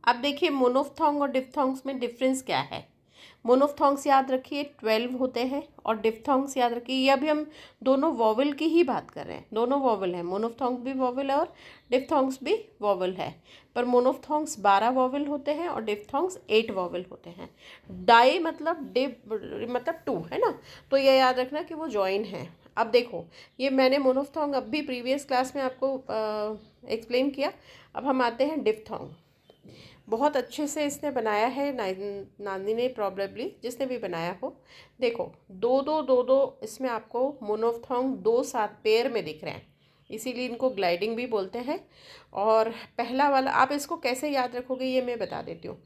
अब देखिए मोनोफ्थोंग और डिप्थोंग्स में डिफरेंस क्या है। मोनोफ्थोंग्स याद रखिए 12 होते हैं और डिप्थोंग्स याद रखिए, ये अभी हम दोनों वॉवल की ही बात कर रहे हैं, दोनों वॉवल हैं, मोनोफ्थोंग भी वॉवल है और डिप्थोंग्स भी वॉवल है। पर मोनोफ्थोंग्स 12 वॉवल होते हैं और डिप्थोंग्स 8 वॉवल होते हैं। डाई मतलब मतलब 2 है ना, तो ये याद रखना कि वो जॉइन है। अब देखो ये मैंने मोनोफ्थोंग अब भी प्रीवियस क्लास में आपको एक्सप्लेन किया। अब हम आते हैं डिप्थोंग। बहुत अच्छे से इसने बनाया है, नानी ने प्रॉब्लली, जिसने भी बनाया हो। देखो दो दो दो दो इसमें आपको मोनोफ्थोंग 2 साथ पेयर में दिख रहे हैं, इसीलिए इनको ग्लाइडिंग भी बोलते हैं। और पहला वाला आप इसको कैसे याद रखोगे ये मैं बता देती हूँ।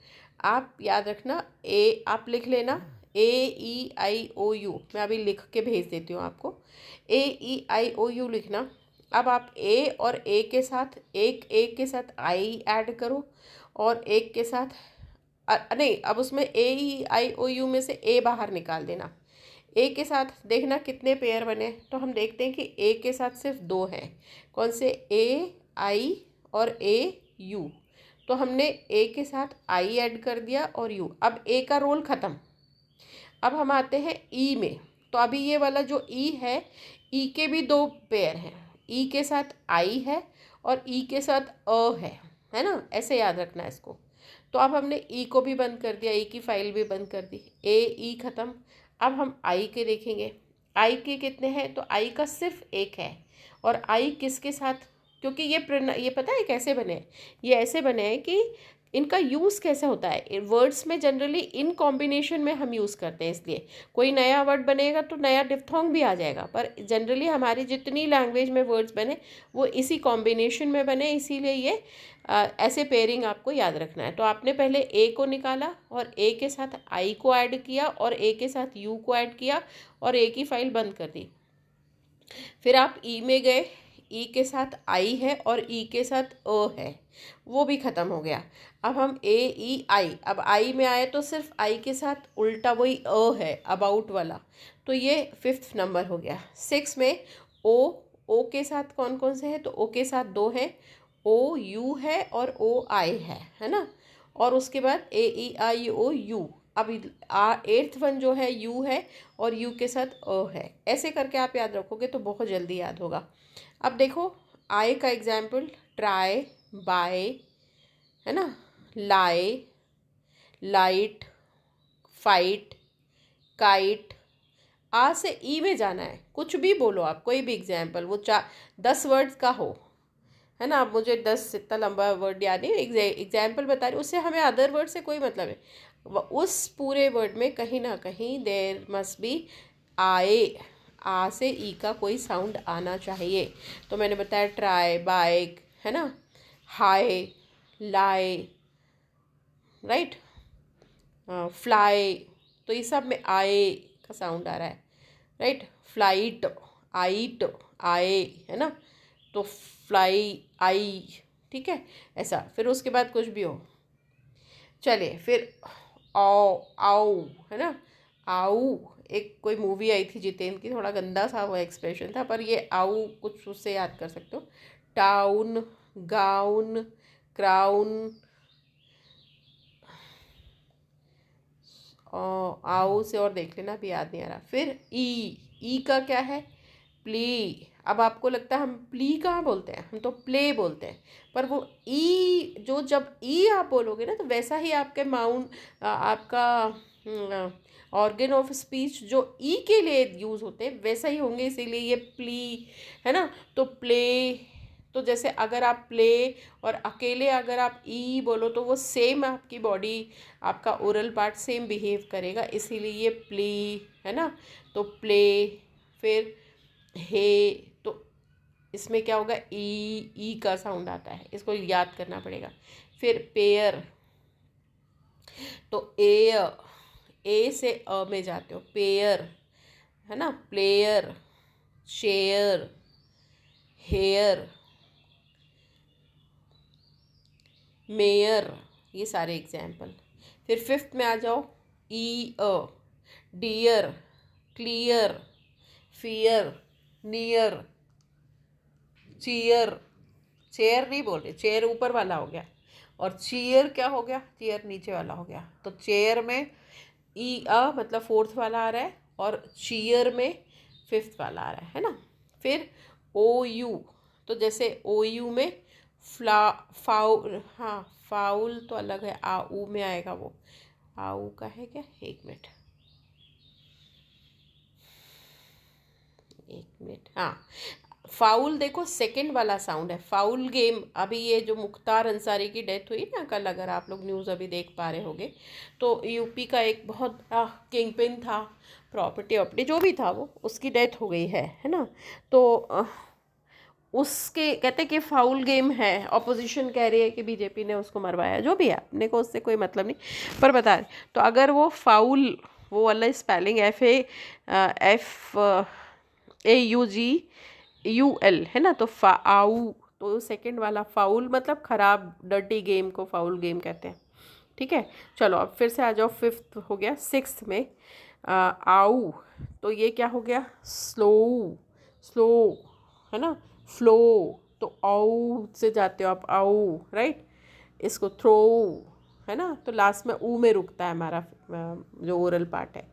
आप याद रखना, ए आप लिख लेना, AEIOU, मैं अभी लिख के भेज देती हूँ आपको। AEIOU लिखना। अब आप ए और ए के साथ एक के साथ आई ऐड करो और एक के साथ नहीं, अब उसमें AEIOU में से ए बाहर निकाल देना। ए के साथ देखना कितने पेयर बने, तो हम देखते हैं कि ए के साथ सिर्फ 2 हैं। कौन से? AI और AU। तो हमने ए के साथ आई ऐड कर दिया और यू, अब ए का रोल ख़त्म। अब हम आते हैं ई में। तो अभी ये वाला जो ई है, ई के भी 2 पेयर हैं, ई के साथ आई है और ई के साथ है ना, ऐसे याद रखना है इसको। तो अब हमने ई को भी बंद कर दिया, ई की फाइल भी बंद कर दी, ई ख़त्म। अब हम आई के देखेंगे, आई के कितने हैं, तो आई का सिर्फ एक है। और आई किसके साथ, क्योंकि ये पता है कैसे बने हैं? ये ऐसे बने हैं कि इनका यूज़ कैसे होता है वर्ड्स में, जनरली इन कॉम्बिनेशन में हम यूज़ करते हैं। इसलिए कोई नया वर्ड बनेगा तो नया डिप्थोंग भी आ जाएगा, पर जनरली हमारी जितनी लैंग्वेज में वर्ड्स बने वो इसी कॉम्बिनेशन में बने, इसीलिए ये ऐसे पेयरिंग आपको याद रखना है। तो आपने पहले ए को निकाला और ए के साथ आई को ऐड किया और ए के साथ यू को ऐड किया और ए की फाइल बंद कर दी। फिर आप ई में गए, ई के साथ आई है और ई के साथ है, वो भी ख़त्म हो गया। अब हम AEI, अब आई में आए तो सिर्फ आई के साथ उल्टा वही है, अबाउट वाला, तो ये 5th नंबर हो गया। 6 में ओ के साथ कौन कौन से हैं, तो ओ के साथ 2 हैं, OU है और OI है ना। और उसके बाद AEIOU। अब 8th वन जो है यू है और यू के साथ है। ऐसे करके आप याद रखोगे तो बहुत जल्दी याद होगा। अब देखो आई का एग्जाम्पल, ट्राई, बाय, है ना, लाई, लाइट, फाइट, काइट। आ से ई में जाना है, कुछ भी बोलो आप, कोई भी एग्जाम्पल, वो 10 वर्ड्स का हो, है ना। अब मुझे 10 इतना लंबा वर्ड याद नहीं, एग्जाम्पल बता रही, उससे हमें अदर वर्ड से कोई मतलब है। उस पूरे वर्ड में कहीं ना कहीं देयर मस्ट बी आए, आ से ई का कोई साउंड आना चाहिए। तो मैंने बताया ट्राई, बाइक, है ना, हाई, लाई, राइट, फ्लाई, तो ये सब में आए का साउंड आ रहा है, राइट। फ्लाइट, आइट, आए, है ना, तो फ्लाई, आई, ठीक है, ऐसा। फिर उसके बाद कुछ भी हो, चलिए फिर आओ, आओ, है ना, आओ। एक कोई मूवी आई थी जितेंद्र की, थोड़ा गंदा सा वो एक्सप्रेशन था, पर ये आओ कुछ उससे याद कर सकते हो। टाउन, गाउन, क्राउन, आओ से और देख लेना, भी याद नहीं आ रहा। फिर ई का क्या है, प्ली। अब आपको लगता है हम प्ली कहाँ बोलते हैं, हम तो प्ले बोलते हैं, पर वो ई जो, जब ई आप बोलोगे ना तो वैसा ही आपके आपका ऑर्गन ऑफ स्पीच जो ई के लिए यूज़ होते हैं वैसा ही होंगे, इसीलिए ये प्ली, है ना। तो प्ले, तो जैसे अगर आप प्ले और अकेले अगर आप ई बोलो तो वो सेम आपकी बॉडी, आपका ओरल पार्ट सेम बिहेव करेगा, इसीलिए ये प्ली, है ना। तो प्ले, फिर हे, तो इसमें क्या होगा, ई का साउंड आता है, इसको याद करना पड़ेगा। फिर पेयर, तो ए से अ में जाते हो, पेयर, है ना, प्लेयर, शेयर, हेयर, मेयर, ये सारे एग्जाम्पल। फिर 5th में आ जाओ, dear, clear, fear, near, cheer, chair नहीं बोल रहे, चेयर ऊपर वाला हो गया, और चेयर क्या हो गया, चेयर नीचे वाला हो गया, तो चेयर में ई अ मतलब फोर्थ वाला आ रहा है और चेयर में फिफ्थ वाला आ रहा है ना। फिर ओ यू, तो जैसे ओ यू में फाउल, हाँ फाउल तो अलग है, आ ऊ में आएगा वो, आ ऊ का है क्या, एक मिनट हाँ फाउल देखो सेकंड वाला साउंड है, फाउल गेम। अभी ये जो मुख्तार अंसारी की डेथ हुई ना कल, अगर आप लोग न्यूज़ अभी देख पा रहे होगे, तो यूपी का एक बहुत बड़ा किंग पिन था, प्रॉपर्टी वॉपर्टी जो भी था वो, उसकी डेथ हो गई है ना। तो उसके कहते कि फाउल गेम है, ऑपोजिशन कह रही है कि बीजेपी ने उसको मरवाया, जो भी है अपने को उससे कोई मतलब नहीं, पर बता रहे तो अगर वो फाउल, वो वाला स्पेलिंग FAUL है ना, तो फाउ, तो सेकंड वाला फाउल मतलब खराब डर्टी गेम को फाउल गेम कहते हैं। ठीक है, चलो अब फिर से आ जाओ, फिफ्थ हो गया, सिक्स्थ में आऊ, तो ये क्या हो गया, स्लो, स्लो है ना, फ्लो, तो आऊ से जाते हो आप, आऊ राइट। इसको थ्रो है ना, तो लास्ट में ऊ में रुकता है हमारा जो ओरल पार्ट है।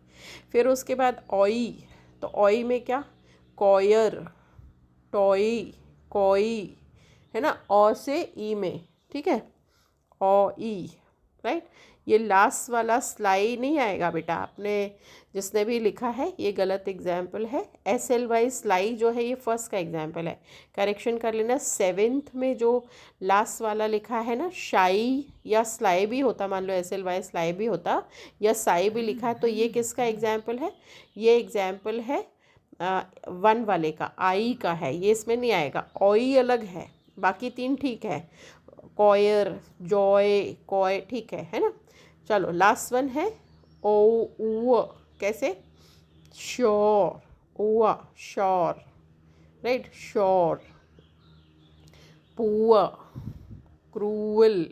फिर उसके बाद ऑई, तो ऑई में क्या, कॉयर, टॉई, कोई है ना, ओ से ई में, ठीक है, ओ ई राइट। ये लास्ट वाला स्लाई नहीं आएगा बेटा, आपने जिसने भी लिखा है ये गलत एग्जाम्पल है। SLY स्लाई जो है ये फर्स्ट का एग्जाम्पल है, करेक्शन कर लेना। सेवेंथ में जो लास्ट वाला लिखा है ना, शाई या स्लाई भी होता, मान लो SLY स्लाई भी होता या साई भी लिखा है, तो ये किसका एग्जाम्पल है, ये एग्जाम्पल है वन वाले का, आई का है, ये इसमें नहीं आएगा, ओई अलग है, बाकी तीन ठीक है, कॉयर, जॉय, कॉय ठीक है ना। चलो लास्ट वन है ओ ऊ, कैसे, श्योर, ओआ sure right, sure, poor, cruel,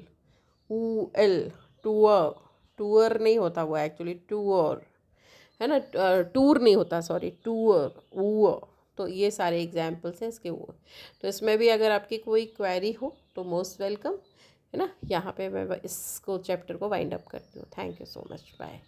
ऊएल, टूअर, टूअर नहीं होता वो एक्चुअली, टूअर है ना, टूर नहीं होता, सॉरी, टूअर, ऊअर। तो ये सारे एग्जाम्पल्स हैं इसके वो। तो इसमें भी अगर आपकी कोई क्वेरी हो तो मोस्ट वेलकम है ना। यहाँ पे मैं इसको चैप्टर को वाइंड अप करती हूँ। Thank you so much, bye.